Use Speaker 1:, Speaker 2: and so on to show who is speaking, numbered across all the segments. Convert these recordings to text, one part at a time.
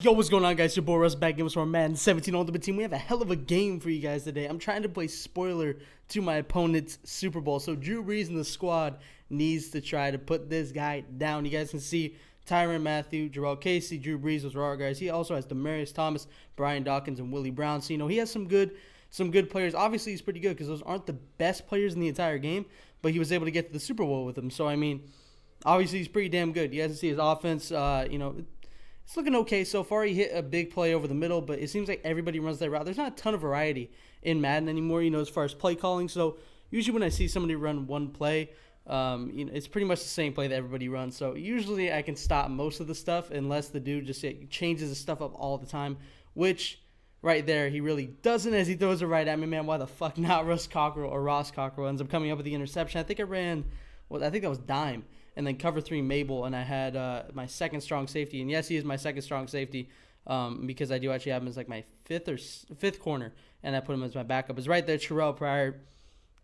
Speaker 1: Yo, what's going on, guys? Your boy Russ back again with our Madden 17 Ultimate Team. We have a hell of a game for you guys today. I'm trying to play spoiler to my opponent's Super Bowl. So Drew Brees and the squad needs to try to put this guy down. You guys can see Tyrann Mathieu, Jarrell Casey, Drew Brees, those are our guys. He also has Demaryius Thomas, Brian Dawkins, and Willie Brown. So, he has some good players. Obviously, he's pretty good because those aren't the best players in the entire game, but he was able to get to the Super Bowl with them. So, obviously, he's pretty damn good. You guys can see his offense, it's looking okay so far. He hit a big play over the middle, but it seems like everybody runs that route. There's not a ton of variety in Madden anymore, as far as play calling. So usually when I see somebody run one play, it's pretty much the same play that everybody runs. So usually I can stop most of the stuff unless the dude just changes the stuff up all the time, which right there he really doesn't as he throws it right at me, man. Why the fuck not? Ross Cockrell ends up coming up with the interception. I think that was dime. And then cover 3 Mabel, and I had my second strong safety. And yes, he is my second strong safety because I do actually have him as like my fifth corner, and I put him as my backup. It's right there, Terrell Pryor.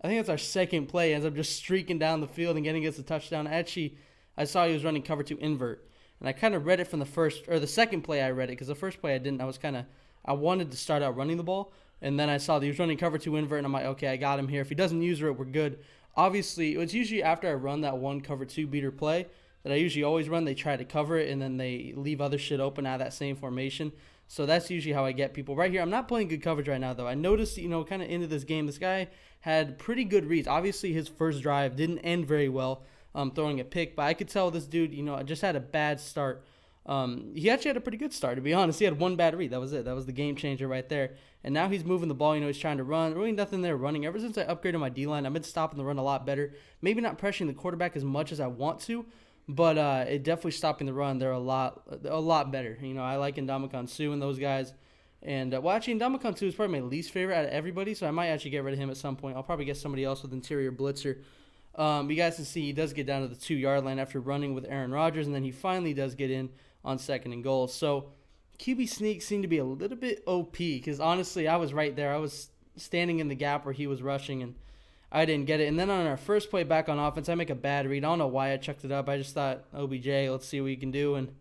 Speaker 1: I think that's our second play. Ends up just streaking down the field and getting us a touchdown. Actually, I saw he was running cover 2 invert, and I kind of read it from the second play. I read it because the first play I didn't. I wanted to start out running the ball, and then I saw that he was running cover 2 invert, and I'm like, okay, I got him here. If he doesn't use it, we're good. Obviously, it's usually after I run that one cover 2 beater play that I usually always run. They try to cover it, and then they leave other shit open out of that same formation. So that's usually how I get people. Right here, I'm not playing good coverage right now, though. I noticed, kind of into this game, this guy had pretty good reads. Obviously, his first drive didn't end very well, throwing a pick. But I could tell this dude, just had a bad start. He actually had a pretty good start, to be honest. He had one bad read. That was it. That was the game changer right there. And now he's moving the ball. He's trying to run. Really nothing there running. Ever since I upgraded my D-line, I've been stopping the run a lot better. Maybe not pressuring the quarterback as much as I want to, but it definitely stopping the run. They're a lot better. I like Ndamukong Suh and those guys. And, actually, Ndamukong Suh is probably my least favorite out of everybody, so I might actually get rid of him at some point. I'll probably get somebody else with interior blitzer. You guys can see he does get down to the 2-yard line after running with Aaron Rodgers, and then he finally does get in on 2nd and goal. So QB sneak seemed to be a little bit OP because honestly, I was right there. I was standing in the gap where he was rushing, and I didn't get it. And then on our first play back on offense, I make a bad read. I don't know why I chucked it up. I just thought, OBJ, let's see what he can do. And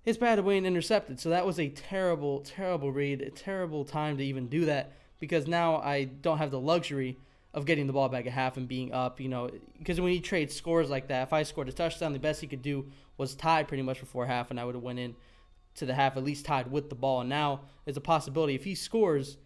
Speaker 1: it's bad away and intercepted. So that was a terrible, terrible read, a terrible time to even do that because now I don't have the luxury of getting the ball back at half and being up, because when he trades scores like that, if I scored a touchdown, the best he could do was tie pretty much before half, and I would have went in to the half at least tied with the ball. And now there's a possibility if he scores,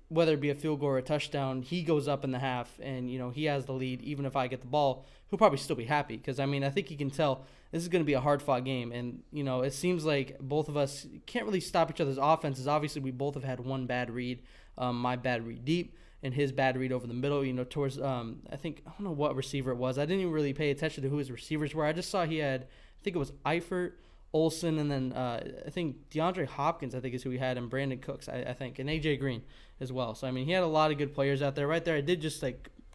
Speaker 1: whether it be a field goal or a touchdown, he goes up in the half, and he has the lead. Even if I get the ball, he'll probably still be happy because I think he can tell this is going to be a hard-fought game, and it seems like both of us can't really stop each other's offenses. Obviously, we both have had one bad read, my bad read deep, and his bad read over the middle, towards, I don't know what receiver it was. I didn't even really pay attention to who his receivers were. I just saw he had, I think it was Eifert, Olsen, and then I think DeAndre Hopkins, I think is who he had, and Brandon Cooks, I think, and A.J. Green as well. So, he had a lot of good players out there. Right there, I did just,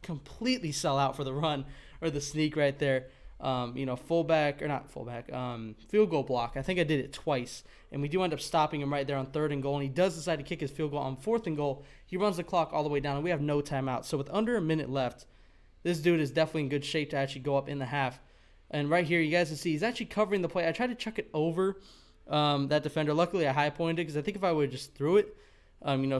Speaker 1: completely sell out for the run or the sneak right there. Field goal block. I think I did it twice, and we do end up stopping him right there on 3rd and goal, and he does decide to kick his field goal on 4th and goal. He runs the clock all the way down, and we have no timeout. So with under a minute left, this dude is definitely in good shape to actually go up in the half. And right here, you guys can see he's actually covering the play. I tried to chuck it over that defender. Luckily, I high pointed it because I think if I would have just threw it,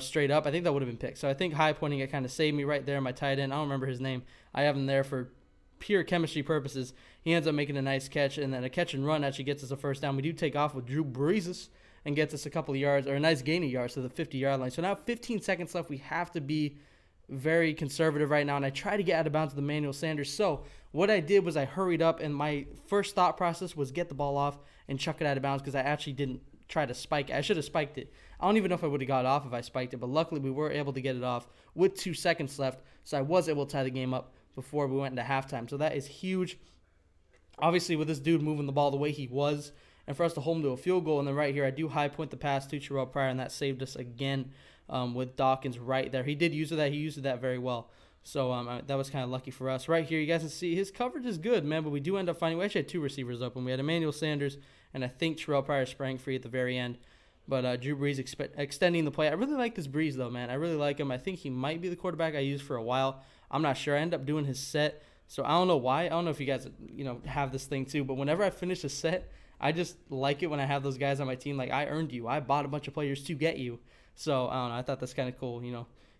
Speaker 1: straight up, I think that would have been picked. So I think high pointing it kind of saved me right there. My tight end, I don't remember his name. I have him there for pure chemistry purposes. He ends up making a nice catch, and then a catch and run actually gets us a first down. We do take off with Drew Brees and gets us a couple of yards, or a nice gain of yards to the 50-yard line. So now 15 seconds left. We have to be very conservative right now, and I try to get out of bounds with Emmanuel Sanders. So what I did was I hurried up, and my first thought process was get the ball off and chuck it out of bounds because I actually didn't try to spike it. I should have spiked it. I don't even know if I would have got off if I spiked it, but luckily we were able to get it off with 2 seconds left, so I was able to tie the game up before we went into halftime. So that is huge. Obviously, with this dude moving the ball the way he was, and for us to hold him to a field goal, and then right here, I do high point the pass to Terrell Pryor, and that saved us again with Dawkins right there. He did use that. He used that very well. So that was kind of lucky for us. Right here, you guys can see his coverage is good, man, but we do end up finding – we actually had 2 receivers open. We had Emmanuel Sanders, and I think Terrell Pryor sprang free at the very end. But Drew Brees extending the play. I really like this Brees, though, man. I really like him. I think he might be the quarterback I used for a while. I'm not sure. I ended up doing his set, so I don't know why. I don't know if you guys have this thing too, but whenever I finish a set, I just like it when I have those guys on my team. Like, I earned you. I bought a bunch of players to get you. So, I don't know. I thought that's kind of cool,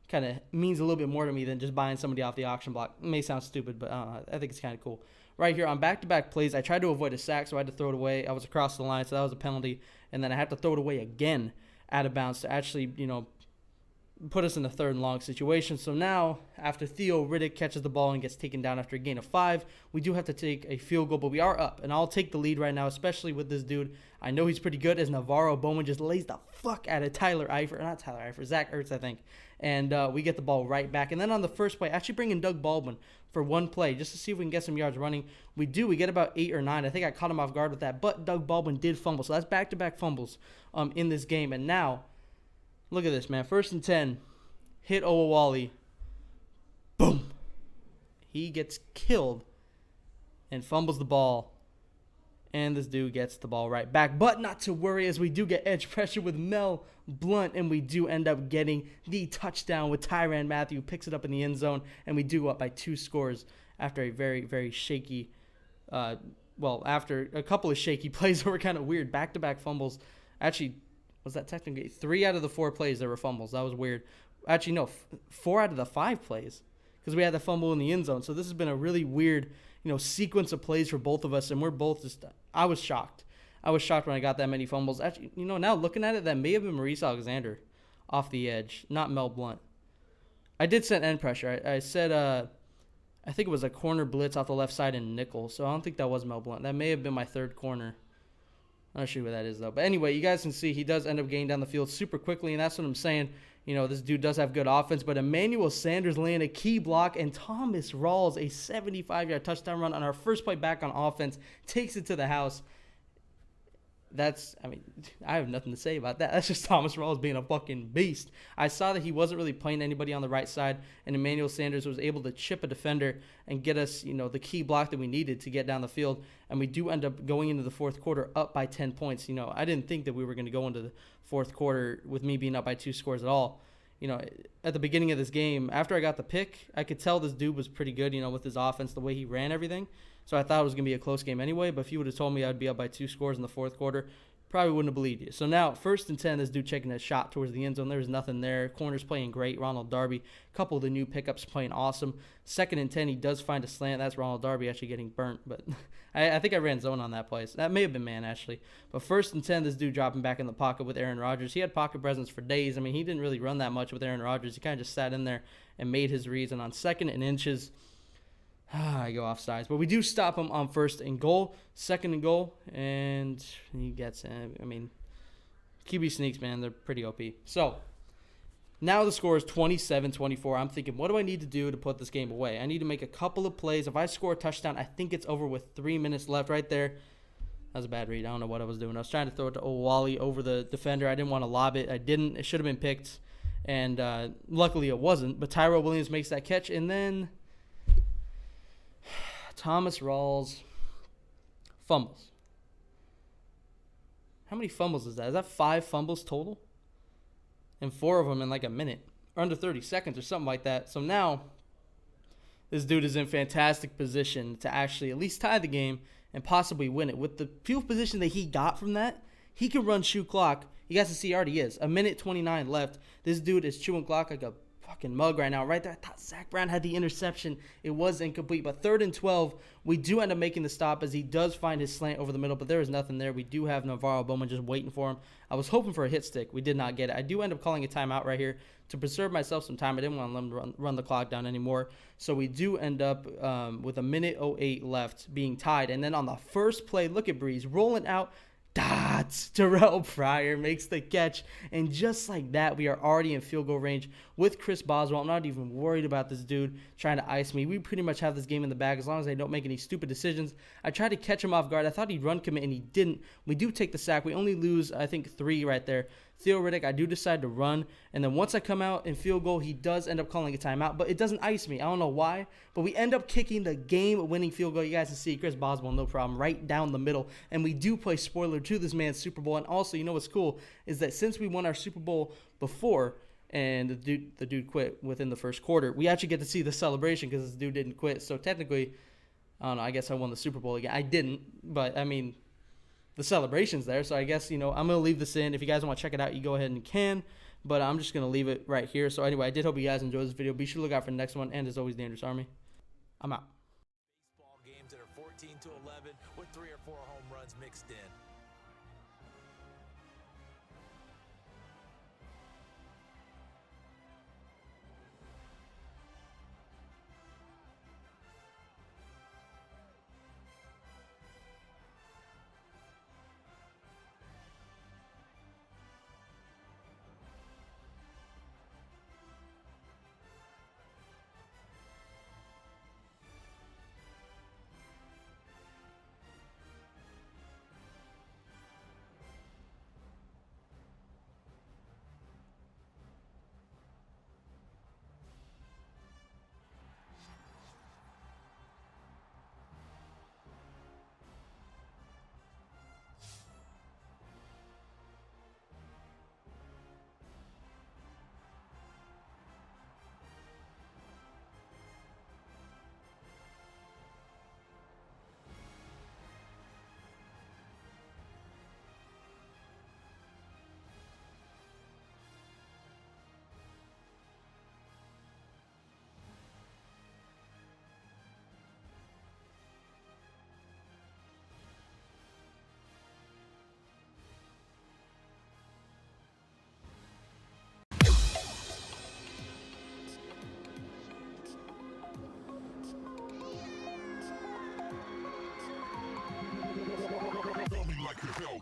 Speaker 1: kind of means a little bit more to me than just buying somebody off the auction block. It may sound stupid, but I think it's kind of cool. Right here on back-to-back plays, I tried to avoid a sack, so I had to throw it away. I was across the line, so that was a penalty. And then I had to throw it away again out of bounds to actually, put us in a 3rd and long situation. So now, after Theo Riddick catches the ball and gets taken down after a gain of 5, we do have to take a field goal, but we are up. And I'll take the lead right now, especially with this dude. I know he's pretty good, as Navarro Bowman just lays the fuck out of Zach Ertz, I think. And we get the ball right back. And then on the first play, actually bring in Doug Baldwin for one play just to see if we can get some yards running. We do. We get about 8 or 9. I think I caught him off guard with that. But Doug Baldwin did fumble. So that's back-to-back fumbles in this game. And now, look at this, man. 1st and 10. Hit Owawali. Boom. He gets killed and fumbles the ball. And this dude gets the ball right back. But not to worry, as we do get edge pressure with Mel Blount. And we do end up getting the touchdown with Tyrann Mathieu. Picks it up in the end zone. And we do go up by 2 scores after a very, very shaky, after a couple of shaky plays that were kind of weird. Back-to-back fumbles. Actually, was that technically 3 out of the 4 plays there were fumbles? That was weird. Actually, no, 4 out of the 5 plays, because we had the fumble in the end zone. So this has been a really weird, sequence of plays for both of us, and we're both just – I was shocked. I was shocked when I got that many fumbles. Actually, now looking at it, that may have been Maurice Alexander off the edge, not Mel Blount. I did send end pressure. I said I think it was a corner blitz off the left side in nickel, so I don't think that was Mel Blount. That may have been my 3rd corner. I'm not sure what that is, though. But anyway, you guys can see he does end up getting down the field super quickly, and that's what I'm saying. This dude does have good offense, but Emmanuel Sanders laying a key block, and Thomas Rawls, a 75-yard touchdown run on our first play back on offense, takes it to the house. I have nothing to say about that. That's just Thomas Rawls being a fucking beast. I saw that he wasn't really playing anybody on the right side, and Emmanuel Sanders was able to chip a defender and get us, the key block that we needed to get down the field. And we do end up going into the 4th quarter up by 10 points. I didn't think that we were going to go into the 4th quarter with me being up by 2 scores at all. At the beginning of this game, after I got the pick, I could tell this dude was pretty good, with his offense, the way he ran everything. So I thought it was going to be a close game anyway, but if you would have told me I'd be up by 2 scores in the 4th quarter, probably wouldn't have believed you. So now, 1st and 10, this dude checking a shot towards the end zone. There was nothing there. Corner's playing great. Ronald Darby, a couple of the new pickups playing awesome. 2nd and 10, he does find a slant. That's Ronald Darby actually getting burnt, but I think I ran zone on that play. So that may have been man, actually. But 1st and 10, this dude dropping back in the pocket with Aaron Rodgers. He had pocket presence for days. He didn't really run that much with Aaron Rodgers. He kind of just sat in there and made his reads. And on 2nd and inches, I go off sides. But we do stop him on 1st and goal, 2nd and goal, and he gets in. QB sneaks, man, they're pretty OP. So now the score is 27-24. I'm thinking, what do I need to do to put this game away? I need to make a couple of plays. If I score a touchdown, I think it's over with 3 minutes left right there. That was a bad read. I don't know what I was doing. I was trying to throw it to Owawali over the defender. I didn't want to lob it. I didn't. It should have been picked, and luckily it wasn't. But Tyrell Williams makes that catch, and then Thomas Rawls fumbles. How many fumbles is that? Is that 5 fumbles total? And 4 of them in like a minute. Or under 30 seconds or something like that. So now, this dude is in fantastic position to actually at least tie the game and possibly win it. With the field position that he got from that, he can run shoe clock. You guys can see he already is. 1:29 left. This dude is chewing clock like a fucking mug right now. Right there, I thought Zach Brown had the interception. It was incomplete, but 3rd and 12, we do end up making the stop as he does find his slant over the middle, but there is nothing there. We do have Navarro Bowman just waiting for him. I was hoping for a hit stick. We did not get it. I do end up calling a timeout right here to preserve myself some time. I didn't want to let him run the clock down anymore. So we do end up with 1:08 left being tied. And then on the first play, look at Brees rolling out. Terrell Pryor makes the catch, and just like that, we are already in field goal range with Chris Boswell. I'm not even worried about this dude trying to ice me. We pretty much have this game in the bag as long as I don't make any stupid decisions. I tried to catch him off guard. I thought he'd run commit, and he didn't. We do take the sack. We only lose, I think, 3 right there. Theo Riddick, I do decide to run, and then once I come out in field goal, he does end up calling a timeout, but it doesn't ice me. I don't know why, but we end up kicking the game-winning field goal. You guys can see Chris Boswell, no problem, right down the middle, and we do play spoiler to this man's Super Bowl. And also, you know what's cool is that since we won our Super Bowl before, and the dude quit within the first quarter, we actually get to see the celebration because this dude didn't quit. So technically, I don't know, I guess I won the Super Bowl again. I didn't, but I mean, the celebrations there. So I guess, I'm going to leave this in. If you guys want to check it out, you go ahead and can. But I'm just going to leave it right here. So anyway, I did hope you guys enjoyed this video. Be sure to look out for the next one. And as always, Dangerous Army, I'm out.
Speaker 2: Baseball games that are 14-11 with 3 or 4 home runs mixed in. Like